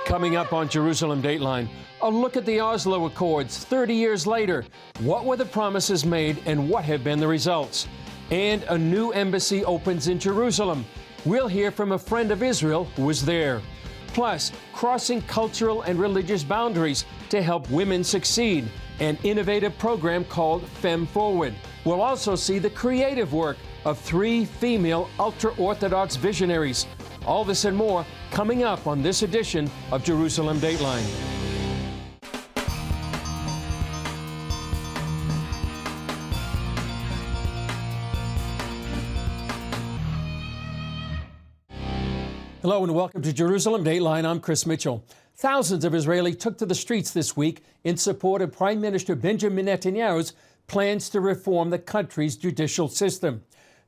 Coming up on Jerusalem Dateline, a look at the Oslo Accords 30 years later. What were the promises made and what have been the results? And a new embassy opens in Jerusalem. We'll hear from a friend of Israel who was there. Plus, crossing cultural and religious boundaries to help women succeed, an innovative program called ⎨Forward. We'll also see the creative work of 3 female ultra-Orthodox visionaries. All this and more coming up on this edition of Jerusalem Dateline. Hello and welcome to Jerusalem Dateline. I'm Chris Mitchell. Thousands of Israelis took to the streets this week in support of Prime Minister Benjamin Netanyahu's plans to reform the country's judicial system.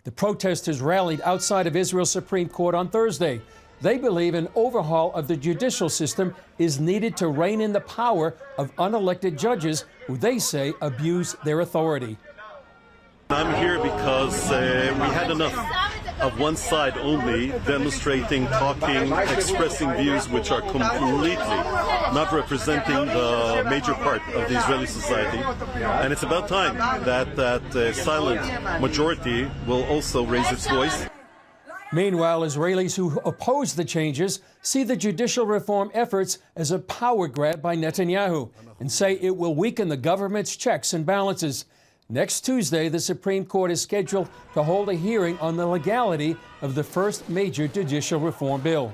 The protesters rallied outside of Israel's Supreme Court on Thursday. They believe an overhaul of the judicial system is needed to rein in the power of unelected judges who they say abuse their authority. I'm here because we had enough of one side only demonstrating, talking, expressing views which are completely not representing the major part of the Israeli society. And it's about time that that silent majority will also raise its voice. Meanwhile, Israelis who oppose the changes see the judicial reform efforts as a power grab by Netanyahu and say it will weaken the government's checks and balances. Next Tuesday, the Supreme Court is scheduled to hold a hearing on the legality of the first major judicial reform bill.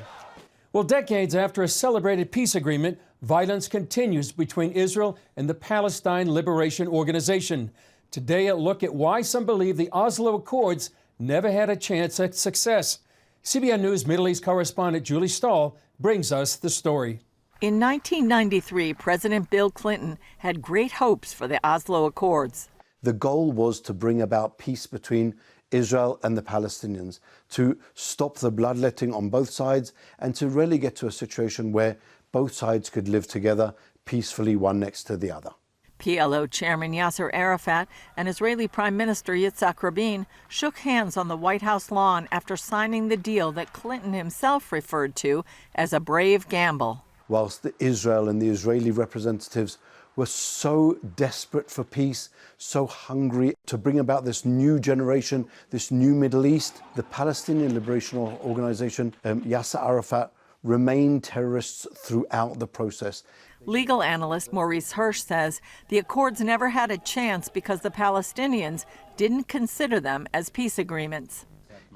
Well, decades after a celebrated peace agreement, violence continues between Israel and the Palestine Liberation Organization. Today, a look at why some believe the Oslo Accords never had a chance at success. CBN News Middle East correspondent Julie Stahl brings us the story. In 1993, President Bill Clinton had great hopes for the Oslo Accords. The goal was to bring about peace between Israel and the Palestinians, to stop the bloodletting on both sides, and to really get to a situation where both sides could live together peacefully, one next to the other. PLO Chairman Yasser Arafat and Israeli Prime Minister Yitzhak Rabin shook hands on the White House lawn after signing the deal that Clinton himself referred to as a brave gamble. Whilst Israel and the Israeli representatives were so desperate for peace, so hungry to bring about this new generation, this new Middle East, the Palestinian Liberation Organization, Yasser Arafat, remained terrorists throughout the process. Legal analyst Maurice Hirsch says the accords never had a chance because the Palestinians didn't consider them as peace agreements.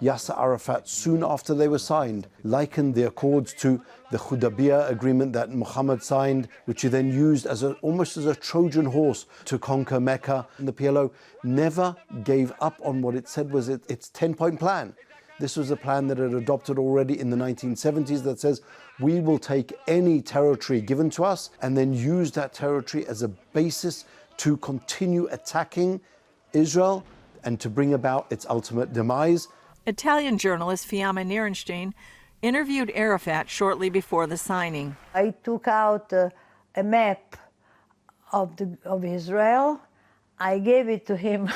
Yasser Arafat, soon after they were signed, likened the accords to the Hudaybiyah agreement that Muhammad signed, which he then used as almost as a Trojan horse to conquer Mecca. And the PLO never gave up on what it said was its 10-point plan. This was a plan that it adopted already in the 1970s that says we will take any territory given to us and then use that territory as a basis to continue attacking Israel and to bring about its ultimate demise. Italian journalist Fiamma Nierenstein interviewed Arafat shortly before the signing. I took out a map of Israel. I gave it to him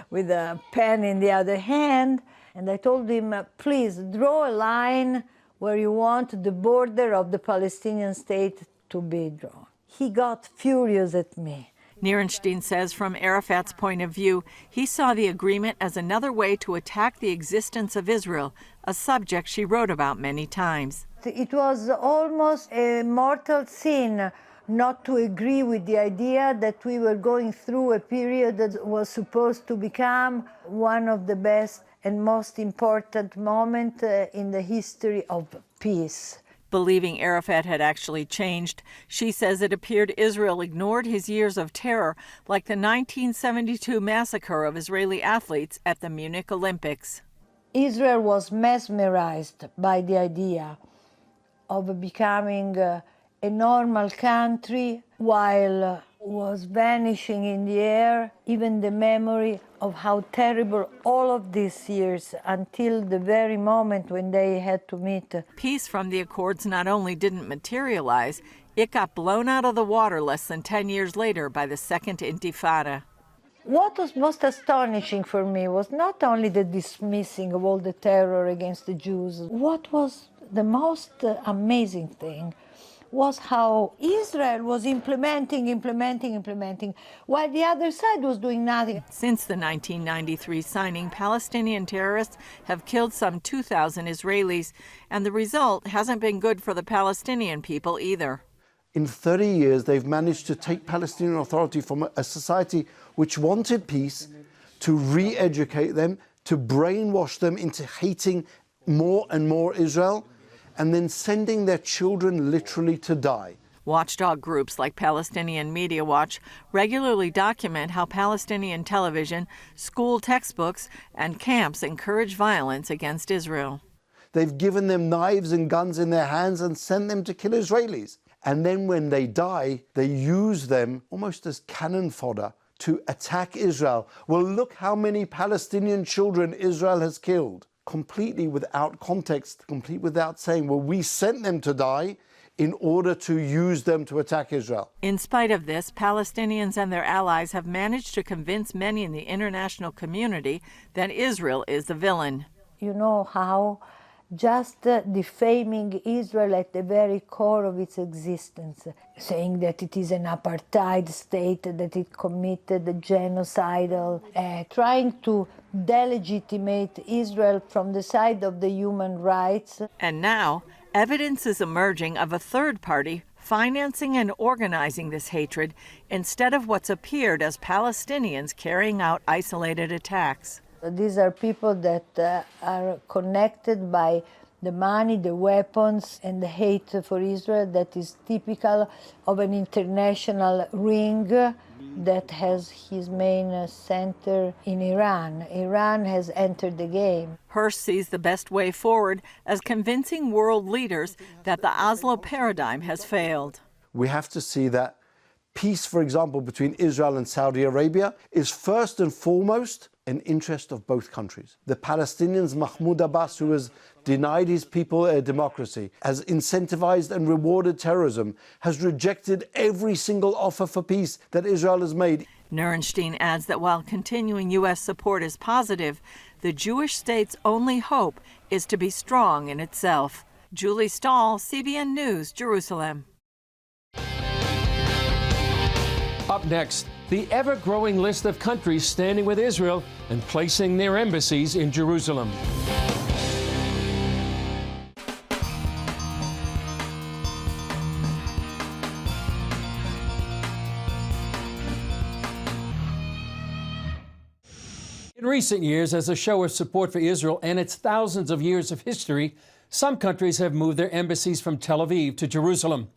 with a pen in the other hand, and I told him, please draw a line where you want the border of the Palestinian state to be drawn. He got furious at me. Nierenstein says from Arafat's point of view, he saw the agreement as another way to attack the existence of Israel, a subject she wrote about many times. It was almost a mortal sin not to agree with the idea that we were going through a period that was supposed to become one of the best and most important moments in the history of peace. Believing Arafat had actually changed, she says it appeared Israel ignored his years of terror, like the 1972 massacre of Israeli athletes at the Munich Olympics. Israel was mesmerized by the idea of becoming a normal country while was vanishing in the air, even the memory of how terrible all of these years until the very moment when they had to meet. Peace from the accords not only didn't materialize, it got blown out of the water less than 10 years later by the Second Intifada. What was most astonishing for me was not only the dismissing of all the terror against the Jews. What was the most amazing thing was how Israel was implementing, while the other side was doing nothing. Since the 1993 signing, Palestinian terrorists have killed some 2,000 Israelis, and the result hasn't been good for the Palestinian people either. In 30 years, they've managed to take Palestinian Authority from a society which wanted peace, to re-educate them, to brainwash them into hating more and more Israel, and then sending their children literally to die. Watchdog groups like Palestinian Media Watch regularly document how Palestinian television, school textbooks, and camps encourage violence against Israel. They've given them knives and guns in their hands and sent them to kill Israelis. And then when they die, they use them almost as cannon fodder to attack Israel. Well, look how many Palestinian children Israel has killed. Completely without context, completely without saying, well, we sent them to die in order to use them to attack Israel. In spite of this, Palestinians and their allies have managed to convince many in the international community that Israel is the villain. You know how just defaming Israel at the very core of its existence, saying that it is an apartheid state, that it committed genocidal, trying to delegitimate Israel from the side of the human rights. And now, evidence is emerging of a third party financing and organizing this hatred instead of what's appeared as Palestinians carrying out isolated attacks. These are people that are connected by the money, the weapons, and the hate for Israel that is typical of an international ring that has his main center in Iran. Iran has entered the game. Hirsch sees the best way forward as convincing world leaders that the Oslo paradigm has failed. We have to see that peace, for example, between Israel and Saudi Arabia is first and foremost an interest of both countries. The Palestinians, Mahmoud Abbas, who has denied his people a democracy, has incentivized and rewarded terrorism, has rejected every single offer for peace that Israel has made. Nierenstein adds that while continuing U.S. support is positive, the Jewish state's only hope is to be strong in itself. Julie Stahl, CBN News, Jerusalem. Up next, the ever-growing list of countries standing with Israel and placing their embassies in Jerusalem. In recent years, as a show of support for Israel and its thousands of years of history, some countries have moved their embassies from Tel Aviv to Jerusalem.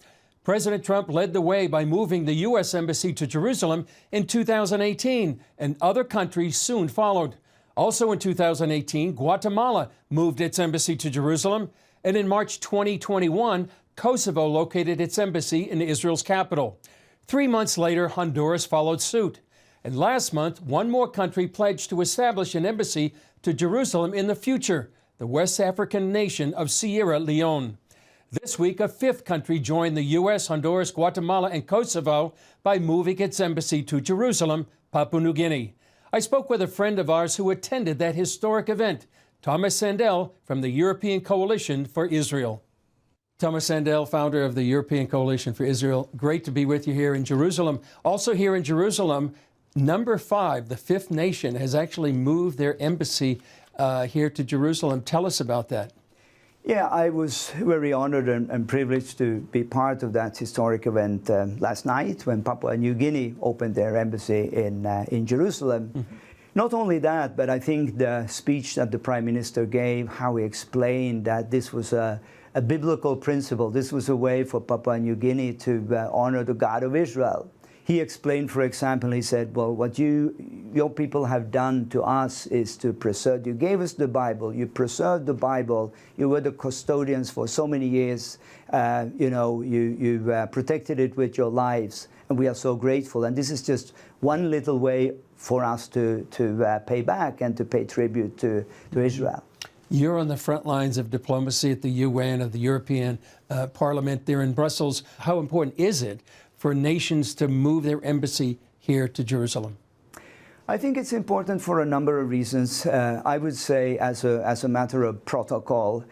President Trump led the way by moving the U.S. Embassy to Jerusalem in 2018, and other countries soon followed. Also in 2018, Guatemala moved its embassy to Jerusalem, and in March 2021, Kosovo located its embassy in Israel's capital. 3 months later, Honduras followed suit. And last month, one more country pledged to establish an embassy to Jerusalem in the future, the West African nation of Sierra Leone. This week, a fifth country joined the U.S., Honduras, Guatemala, and Kosovo by moving its embassy to Jerusalem, Papuanugiini. I spoke with a friend of ours who attended that historic event, Thomas Sandell from the European Coalition for Israel. Thomas Sandell, founder of the European Coalition for Israel, great to be with you here in Jerusalem. Also here in Jerusalem, number 5, the fifth nation, has actually moved their embassy here to Jerusalem. Tell us about that. Yeah, I was very honored and privileged to be part of that historic event last night when Papuanugiini opened their embassy in Jerusalem. Mm-hmm. Not only that, but I think the speech that the Prime Minister gave, how he explained that this was a biblical principle. This was a way for Papuanugiini to honor the God of Israel. He explained, for example, he said, well, what your people have done to us is to preserve. You gave us the Bible. You preserved the Bible. You were the custodians for so many years. You protected it with your lives. And we are so grateful. And this is just one little way for us to pay back and to pay tribute to Israel. You're on the front lines of diplomacy at the UN, of the European Parliament there in Brussels. How important is it for nations to move their embassy here to Jerusalem? I think it's important for a number of reasons. I would say as a matter of protocol,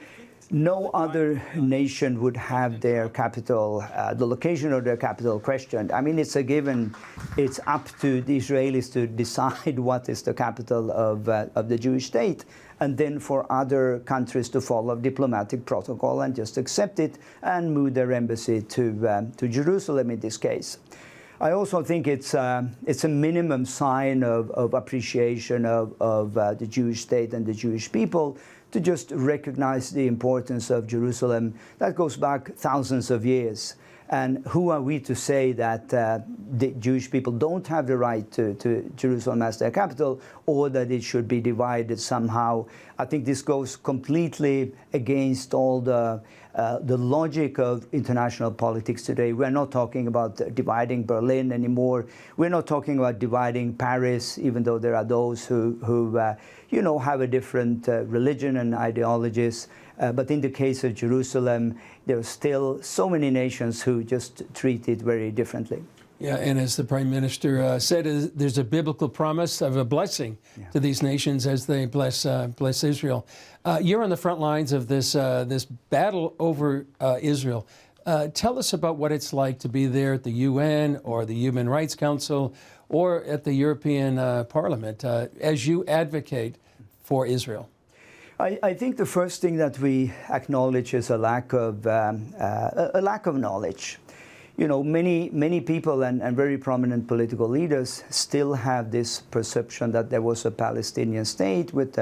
No other nation would have their capital, the location of their capital questioned. I mean, it's a given. It's up to the Israelis to decide what is the capital of the Jewish state, and then for other countries to follow diplomatic protocol and just accept it and move their embassy to Jerusalem in this case. I also think it's a minimum sign of appreciation of the Jewish state and the Jewish people to just recognize the importance of Jerusalem. That goes back thousands of years. And who are we to say that the Jewish people don't have the right to Jerusalem as their capital, or that it should be divided somehow? I think this goes completely against all the logic of international politics today. We're not talking about dividing Berlin anymore. We're not talking about dividing Paris, even though there are those who have a different religion and ideologies. But in the case of Jerusalem, there are still so many nations who just treat it very differently. Yeah, and as the Prime Minister said, there's a biblical promise of a blessing to these nations as they bless Israel. You're on the front lines of this battle over Israel. Tell us about what it's like to be there at the UN or the Human Rights Council or at the European Parliament as you advocate for Israel. I think the first thing that we acknowledge is a lack of knowledge. You know, many people and very prominent political leaders still have this perception that there was a Palestinian state with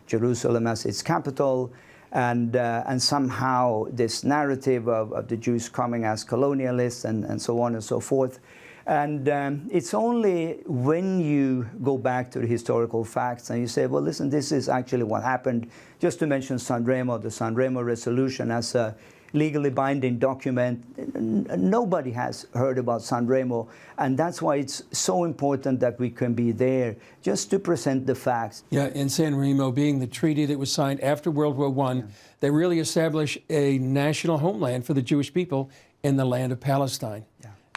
Jerusalem as its capital, and somehow this narrative of the Jews coming as colonialists and so on and so forth. And it's only when you go back to the historical facts and you say, well, listen, this is actually what happened. Just to mention San Remo, the San Remo resolution as a legally binding document. Nobody has heard about San Remo, and that's why it's so important that we can be there just to present the facts. Yeah, and San Remo being the treaty that was signed after World War I, they really established a national homeland for the Jewish people in the land of Palestine.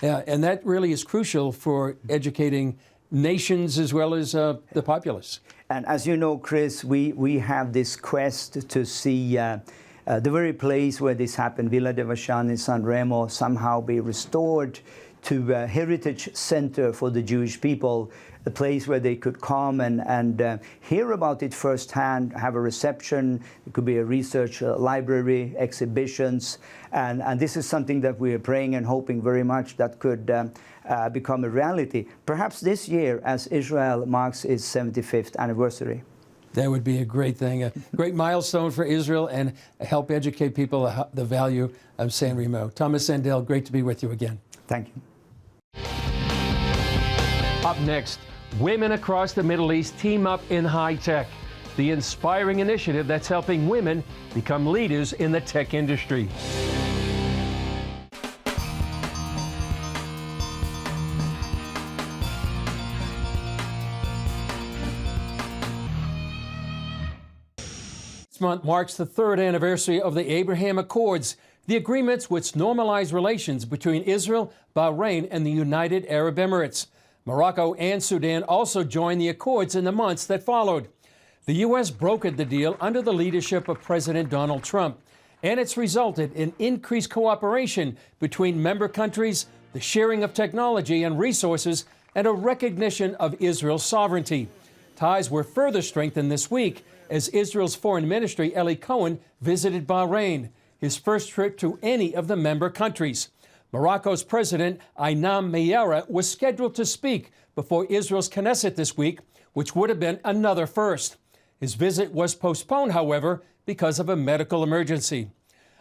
And that really is crucial for educating nations as well as the populace. And as you know, Chris, we have this quest to see the very place where this happened, Villa de Vashan in San Remo, somehow be restored to a heritage center for the Jewish people, a place where they could come and hear about it firsthand, have a reception. It could be a research library, exhibitions, and this is something that we are praying and hoping very much that could become a reality. Perhaps this year, as Israel marks its 75th anniversary. That would be a great thing, a great milestone for Israel, and help educate people the value of San Remo. Thomas Sandell, great to be with you again. Thank you. Up next, women across the Middle East team up in high tech, the inspiring initiative that's helping women become leaders in the tech industry. This month marks the third anniversary of the Abraham Accords, the agreements which normalize relations between Israel, Bahrain, and the United Arab Emirates. Morocco and Sudan also joined the accords in the months that followed. The U.S. brokered the deal under the leadership of President Donald Trump, and it's resulted in increased cooperation between member countries, the sharing of technology and resources, and a recognition of Israel's sovereignty. Ties were further strengthened this week as Israel's Foreign Ministry Eli Cohen visited Bahrain, his first trip to any of the member countries. Morocco's President Aynam Mayara was scheduled to speak before Israel's Knesset this week, which would have been another first. His visit was postponed, however, because of a medical emergency.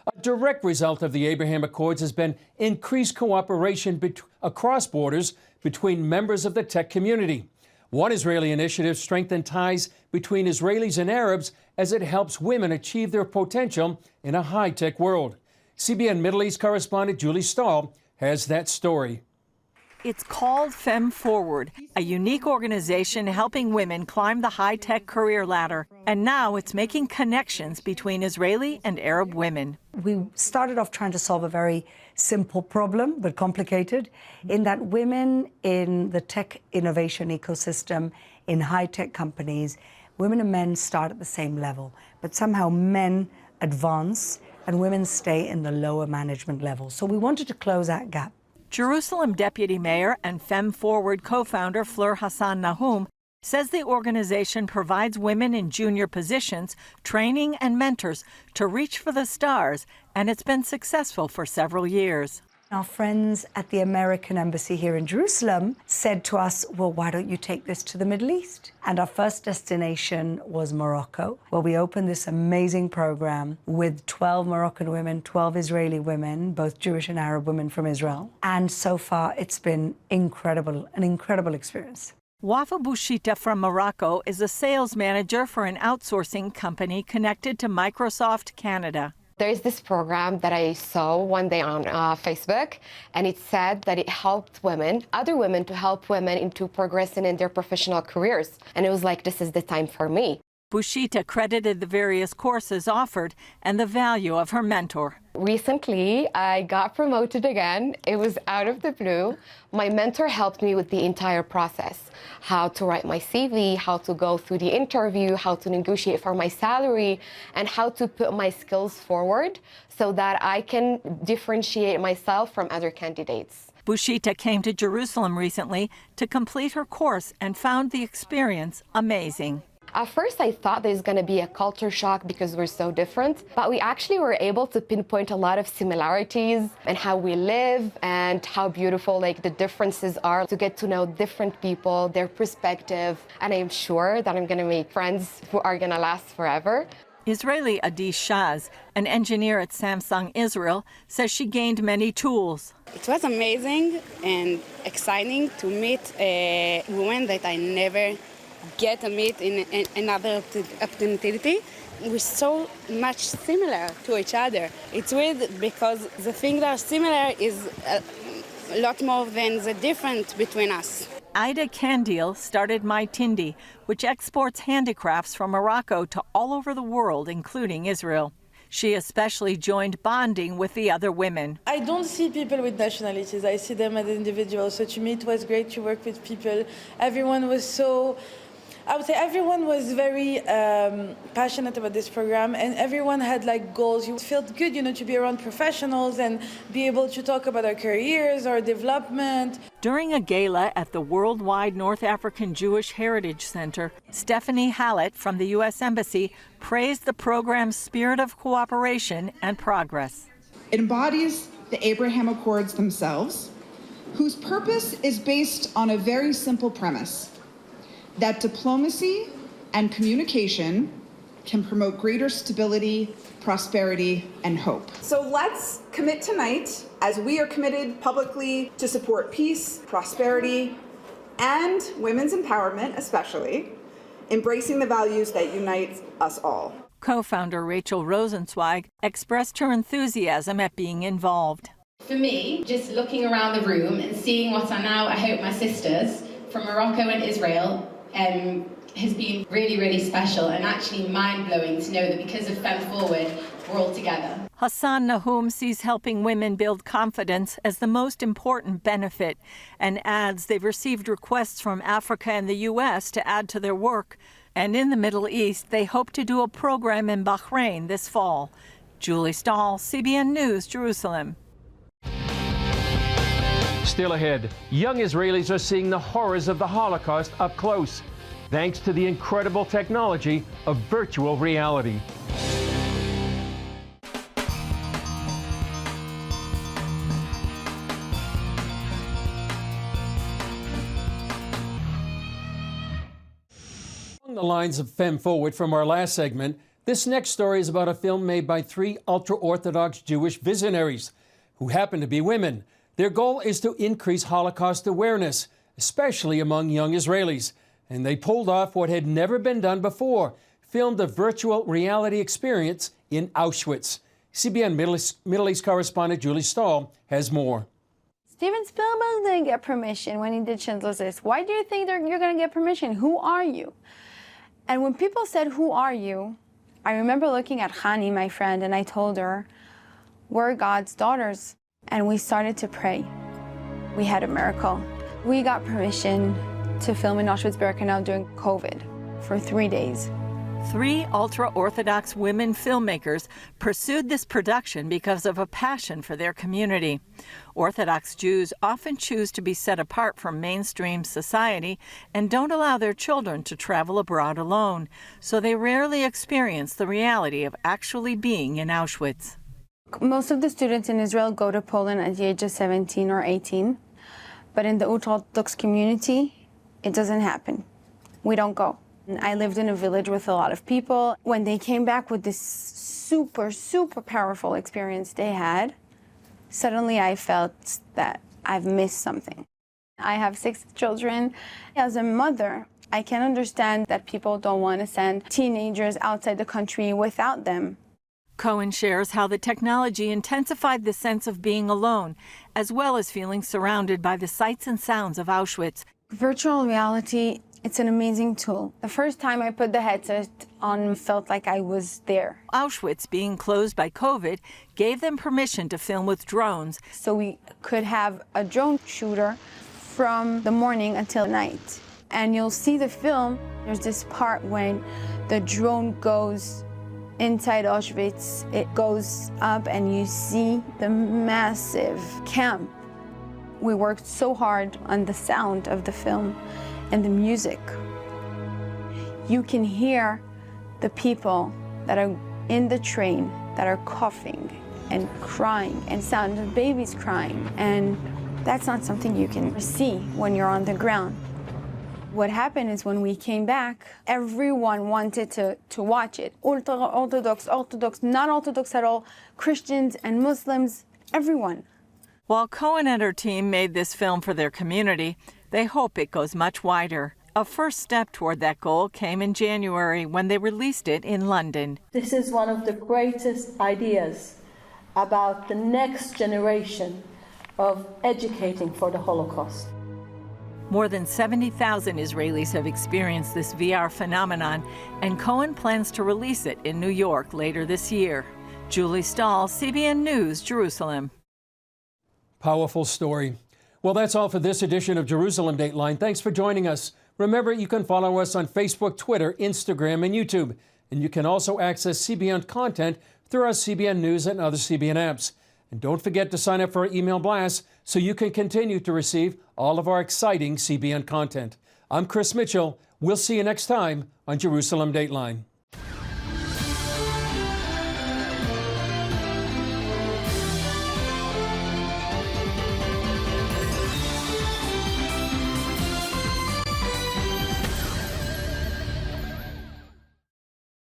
A direct result of the Abraham Accords has been increased cooperation across borders between members of the tech community. One Israeli initiative strengthened ties between Israelis and Arabs as it helps women achieve their potential in a high-tech world. CBN Middle East correspondent Julie Stahl has that story. It's called ⎨Forward, a unique organization helping women climb the high-tech career ladder. And now it's making connections between Israeli and Arab women. We started off trying to solve a very simple problem, but complicated, in that women in the tech innovation ecosystem, in high-tech companies, women and men start at the same level, but somehow men advance and women stay in the lower management levels. So we wanted to close that gap. Jerusalem Deputy Mayor and 펨포워드 co-founder Fleur Hassan Nahum says the organization provides women in junior positions training and mentors to reach for the stars, and it's been successful for several years. Our friends at the American Embassy here in Jerusalem said to us, well, why don't you take this to the Middle East? And our first destination was Morocco, where we opened this amazing program with 12 Moroccan women, 12 Israeli women, both Jewish and Arab women from Israel. And so far, it's been incredible, an incredible experience. Wafa Bouchita from Morocco is a sales manager for an outsourcing company connected to Microsoft Canada. There is this program that I saw one day on Facebook, and it said that it helped women, other women, to help women into progressing in their professional careers. And it was like, this is the time for me. Bouchita credited the various courses offered and the value of her mentor. Recently, I got promoted again. It was out of the blue. My mentor helped me with the entire process. How to write my CV, how to go through the interview, how to negotiate for my salary, and how to put my skills forward so that I can differentiate myself from other candidates. Bouchita came to Jerusalem recently to complete her course and found the experience amazing. At first, I thought there's going to be a culture shock because we're so different, but we actually were able to pinpoint a lot of similarities in how we live and how beautiful the differences are, to get to know different people, their perspective, and I'm sure that I'm going to make friends who are going to last forever. Israeli Adi Shaz, an engineer at Samsung Israel, says she gained many tools. It was amazing and exciting to meet women that I never get to meet in another opportunity. We're so much similar to each other. It's weird because the things that are similar is a lot more than the difference between us. Ida Kandil started My Tindi, which exports handicrafts from Morocco to all over the world, including Israel. She especially joined bonding with the other women. I don't see people with nationalities. I see them as individuals. So to me, it was great to work with people. Everyone was so... I would say everyone was very passionate about this program, and everyone had goals. You felt good, to be around professionals and be able to talk about our careers, our development. During a gala at the Worldwide North African Jewish Heritage Center, Stephanie Hallett from the U.S. Embassy praised the program's spirit of cooperation and progress. It embodies the Abraham Accords themselves, whose purpose is based on a very simple premise: that diplomacy and communication can promote greater stability, prosperity, and hope. So let's commit tonight, as we are committed publicly to support peace, prosperity, and women's empowerment especially, embracing the values that unite us all. Co-founder Rachel Rosenzweig expressed her enthusiasm at being involved. For me, just looking around the room and seeing what are now, I hope, my sisters from Morocco and Israel, has been really, really special and actually mind-blowing to know that because of ⎨Forward, we're all together. Hassan Nahum sees helping women build confidence as the most important benefit and adds they've received requests from Africa and the U.S. to add to their work. And in the Middle East, they hope to do a program in Bahrain this fall. Julie Stahl, CBN News, Jerusalem. Still ahead, young Israelis are seeing the horrors of the Holocaust up close, thanks to the incredible technology of virtual reality. Along the lines of ⎨Forward from our last segment, this next story is about a film made by 3 ultra-Orthodox Jewish visionaries who happen to be women. Their goal is to increase Holocaust awareness, especially among young Israelis. And they pulled off what had never been done before, filmed a virtual reality experience in Auschwitz. CBN Middle East correspondent Julie Stahl has more. Steven Spielberg didn't get permission when he did Schindler's List. Why do you think you're going to get permission? Who are you? And when people said, who are you? I remember looking at Hani, my friend, and I told her, we're God's daughters. And we started to pray. We had a miracle. We got permission to film in Auschwitz-Birkenau during COVID for 3 days. 3 ultra-Orthodox women filmmakers pursued this production because of a passion for their community. Orthodox Jews often choose to be set apart from mainstream society and don't allow their children to travel abroad alone, so they rarely experience the reality of actually being in Auschwitz. Most of the students in Israel go to Poland at the age of 17 or 18, but in the ultra-Orthodox community, it doesn't happen. We don't go. I lived in a village with a lot of people. When they came back with this super, super powerful experience they had, suddenly I felt that I've missed something. I have 6 children. As a mother, I can understand that people don't want to send teenagers outside the country without them. Cohen shares how the technology intensified the sense of being alone, as well as feeling surrounded by the sights and sounds of Auschwitz. Virtual reality, it's an amazing tool. The first time I put the headset on, felt like I was there. Auschwitz, being closed by COVID, gave them permission to film with drones. So we could have a drone shooter from the morning until night. And you'll see the film, there's this part when the drone goes inside Auschwitz. It goes up and you see the massive camp. We worked so hard on the sound of the film and the music. You can hear the people that are in the train that are coughing and crying and sound of babies crying, and that's not something you can see when you're on the ground. What happened is when we came back, everyone wanted to watch it. Ultra-Orthodox, Orthodox, not Orthodox at all, Christians and Muslims, everyone. While Cohen and her team made this film for their community, they hope it goes much wider. A first step toward that goal came in January when they released it in London. This is one of the greatest ideas about the next generation of educating for the Holocaust. More than 70,000 Israelis have experienced this VR phenomenon, and Cohen plans to release it in New York later this year. Julie Stahl, CBN News, Jerusalem. Powerful story. Well, that's all for this edition of Jerusalem Dateline. Thanks for joining us. Remember, you can follow us on Facebook, Twitter, Instagram, and YouTube. And you can also access CBN content through our CBN News and other CBN apps. And don't forget to sign up for our email blast so you can continue to receive all of our exciting CBN content. I'm Chris Mitchell. We'll see you next time on Jerusalem Dateline.